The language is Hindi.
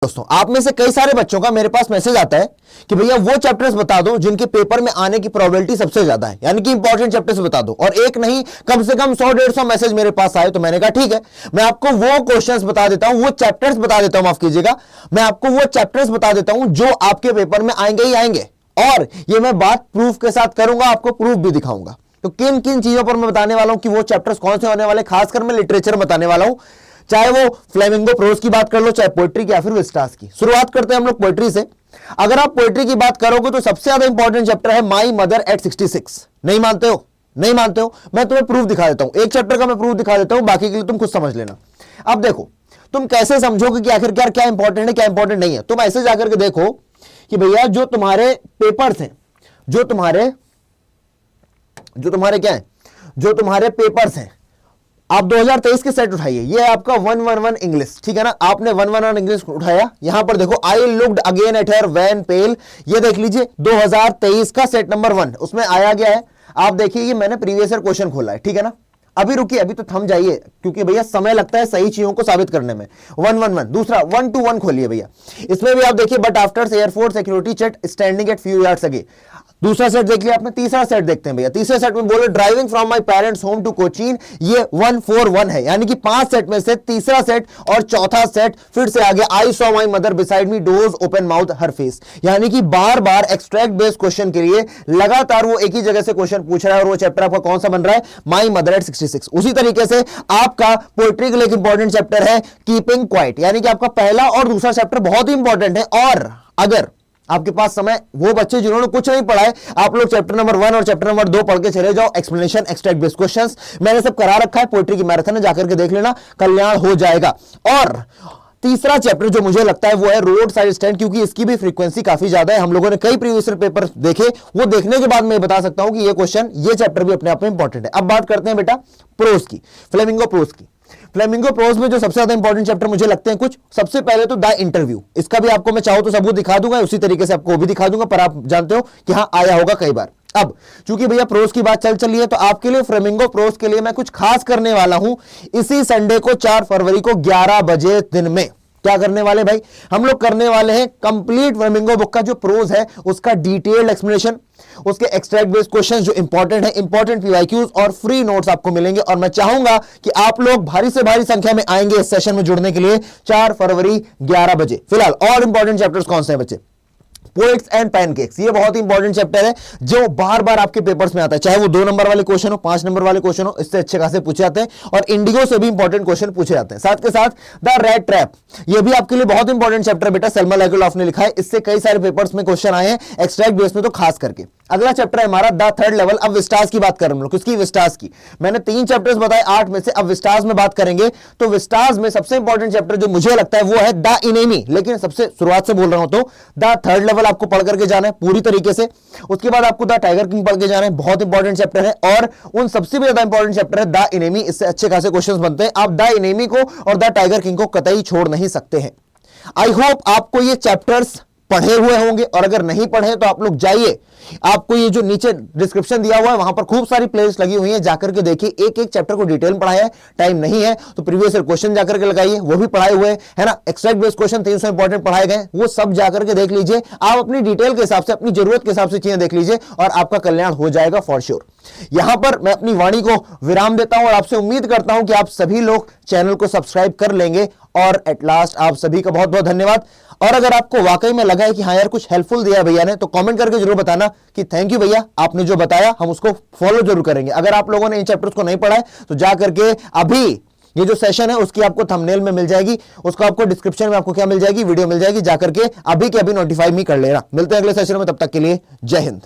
दोस्तों, आप में से कई सारे बच्चों का मेरे पास मैसेज आता है कि भैया वो चैप्टर्स बता दो जिनके पेपर में आने की प्रोबेबिलिटी सबसे ज्यादा है, यानी कि इंपॉर्टेंट चैप्टर्स बता दो। और एक नहीं, कम से कम 100-150 मैसेज मेरे पास आए, तो मैंने कहा ठीक है, मैं आपको वो क्वेश्चंस बता देता हूं, वो चैप्टर्स बता देता हूं, माफ कीजिएगा, मैं आपको वो चैप्टर्स बता देता हूं जो आपके पेपर में आएंगे ही आएंगे। और ये मैं बात प्रूफ के साथ करूंगा, आपको प्रूफ भी दिखाऊंगा। तो किन किन चीजों पर मैं बताने वाला हूं कि वो चैप्टर्स कौन से होने वाले, खासकर मैं लिटरेचर बताने वाला हूं, चाहे वो फ्लेमिंगो प्रोज की बात कर लो, चाहे पोएट्री की या फिर विस्टास की। शुरुआत करते हैं हम लोग पोएट्री से। अगर आप पोएट्री की बात करोगे तो सबसे ज्यादा इंपॉर्टेंट चैप्टर है माई मदर एट 66। नहीं मानते हो? नहीं मानते हो? मैं तुम्हें प्रूफ दिखा देता हूं, एक चैप्टर का मैं प्रूफ दिखा देता हूं, बाकी के लिए तुम खुद समझ लेना। अब देखो, तुम कैसे समझोगे कि आखिरकार क्या इंपॉर्टेंट है, क्या इंपॉर्टेंट नहीं है। तुम ऐसे जाकर के देखो कि भैया जो तुम्हारे पेपर्स हैं, जो तुम्हारे क्या है, जो तुम्हारे पेपर्स हैं, आप 2023 के सेट उठाइए। ये है आपका 111 इंग्लिश, ठीक है ना। आपने 111 इंग्लिश उठाया, यहां पर देखो I looked again at her when pale, ये देख लीजिए 2023 का सेट नंबर 1, उसमें आया गया है। आप देखिए ये मैंने प्रीवियस ईयर क्वेश्चन खोला है, ठीक है ना। अभी रुकिए, अभी तो थम जाइए, क्योंकि भैया समय लगता है सही चीजों को साबित करने में। 111 दूसरा 121 खोलिए भैया, इसमें भी आप देखिए but after air force security check standing at few yards ago. दूसरा सेट देख लिया आपने, तीसरा सेट देखते हैं भैया। तीसरे सेट में बोले driving from my parents home to Cochin, ये 141 है, यानी कि 5 सेट में से तीसरा सेट और चौथा सेट फिर से आ गया। I saw my mother beside me dose open mouth her face, यानी कि बार बार एक्सट्रैक्ट बेस्ड क्वेश्चन के लिए लगातार वो एक ही जगह से क्वेश्चन पूछ रहा है, और वो चैप्टर आपका कौन सा बन रहा है, माई मदर एट 66। उसी तरीके से आपका पोएट्री के लिए एक इंपॉर्टेंट चैप्टर है कीपिंग क्वाइट, यानी कि आपका पहला और दूसरा चैप्टर बहुत ही इंपॉर्टेंट है। और अगर आपके पास समय, वो बच्चे जिन्होंने कुछ नहीं पढ़ा है, आप लोग चैप्टर नंबर 1 और चैप्टर नंबर 2 पढ़ के चले जाओ। एक्सप्लेनेशन, एक्सट्रैक्ट बेस्ड क्वेश्चंस मैंने सब करा रखा है, पोएट्री की मैराथन है, जाकर के देख लेना, कल्याण हो जाएगा। और तीसरा चैप्टर जो मुझे लगता है वो है रोड साइड स्टैंड, क्योंकि इसकी भी फ्रीक्वेंसी काफी ज्यादा है। हम लोगों ने कई प्रीवियस पेपर देखे, वो देखने के बाद मैं बता सकता हूं कि ये क्वेश्चन, ये चैप्टर भी अपने आप में इंपॉर्टेंट है। अब बात करते हैं बेटा प्रोज की, फ्लेमिंगो प्रोज की। फ्लेमिंगो प्रोज में जो सबसे ज्यादा इंपॉर्टेंट चैप्टर मुझे लगते हैं कुछ, सबसे पहले तो द इंटरव्यू, इसका भी आपको मैं चाहूं तो सबूत दिखा दूंगा, उसी तरीके से आपको भी दिखा दूंगा, पर आप जानते हो कि हाँ आया होगा कई बार। अब चूंकि भैया प्रोज की बात चल रही है, तो आपके लिए फ्लेमिंगो प्रोज के लिए मैं कुछ खास करने वाला हूं इसी संडे को 4 फरवरी को 11 बजे दिन में। क्या करने वाले भाई, हम लोग करने वाले हैं कंप्लीट फ्लेमिंगो बुक का जो प्रोज है उसका डिटेल्ड एक्सप्लेनेशन, उसके एक्सट्रैक्ट बेस्ड क्वेश्चंस जो इंपॉर्टेंट है, इंपॉर्टेंट पीवाईक्यूज और फ्री नोट्स आपको मिलेंगे। और मैं चाहूंगा कि आप लोग भारी से भारी संख्या में आएंगे इस सेशन में जुड़ने के लिए 4 फरवरी 11 बजे। फिलहाल और इंपॉर्टेंट चैप्टर्स कौन से हैं बच्चे? पोएट्स एंड पैनकेक्स, ये बहुत ही इंपॉर्टेंट चैप्टर है जो बार बार आपके पेपर्स में आता है, चाहे वो 2 नंबर वाले क्वेश्चन हो, 5 नंबर वाले क्वेश्चन हो, इससे अच्छे खासे पूछे जाते हैं। और इंडिगो से भी इंपॉर्टेंट क्वेश्चन पूछे जाते हैं। साथ के साथ द रेड ट्रैप, ये भी आपके लिए बहुत इंपॉर्टेंट चैप्टर बेटा, सलमा लाइकुलॉफ ने लिखा है, इससे कई सारे पेपर्स में क्वेश्चन आए हैं एक्सट्रैक्ट बेस में, तो खास करके। अगला चैप्टर है हमारा द थर्ड लेवल। अब विस्टास की बात करें हम लोग, किसकी? विस्टास की। मैंने 3 चैप्टर्स बताए 8 में से, अब विस्टास में बात करेंगे। तो विस्टास में सबसे इंपॉर्टेंट चैप्टर जो मुझे लगता है वो है द इनेमी, लेकिन सबसे शुरुआत से बोल रहा हूं तो द थर्ड लेवल आपको पढ़ करके जाना है पूरी तरीके से। उसके बाद आपको द टाइगर किंग पढ़ के जाना है, बहुत इंपॉर्टेंट चैप्टर है। और उन सबसे भी ज्यादा इंपॉर्टेंट चैप्टर है द इनेमी, इससे अच्छे खासे क्वेश्चंस बनते हैं। आप द इनेमी को और द टाइगर किंग को कतई छोड़ नहीं सकते हैं। आई होप आपको ये चैप्टर्स पढ़े हुए होंगे, और अगर नहीं पढ़े तो आप लोग जाइए, आपको ये जो नीचे डिस्क्रिप्शन दिया हुआ है वहां पर खूब सारी प्लेलिस्ट लगी हुई है, जाकर के देखिए। एक एक चैप्टर को डिटेल में पढ़ाया है, टाइम नहीं है तो प्रीवियस ईयर क्वेश्चन जाकर के लगाइए, वो भी पढ़ाए हुए है ना। एक्सट्रैक्ट बेस्ड क्वेश्चन 300 इंपॉर्टेंट पढ़ाए गए, वो सब जाकर के देख लीजिए। आप अपनी डिटेल के हिसाब से, अपनी जरूरत के हिसाब से चीजें देख लीजिए, और आपका कल्याण हो जाएगा फॉर श्योर। यहां पर मैं अपनी वाणी को विराम देता हूं और आपसे उम्मीद करता हूं कि आप सभी लोग चैनल को सब्सक्राइब कर लेंगे। और एट लास्ट आप सभी का बहुत बहुत धन्यवाद। और अगर आपको वाकई में लगा है कि हाँ यार कुछ हेल्पफुल दिया भैया ने, तो कमेंट करके जरूर बताना कि थैंक यू भैया, आपने जो बताया हम उसको फॉलो जरूर करेंगे। अगर आप लोगों ने इन चैप्टर्स को नहीं पढ़ा है तो जा करके अभी ये जो सेशन है उसकी आपको थंबनेल में मिल जाएगी, उसको आपको डिस्क्रिप्शन में आपको क्या मिल जाएगी, वीडियो मिल जाएगी, जाकर के अभी के अभी नोटिफाई मी कर लेना। मिलते हैं अगले सेशन में, तब तक के लिए जय हिंद।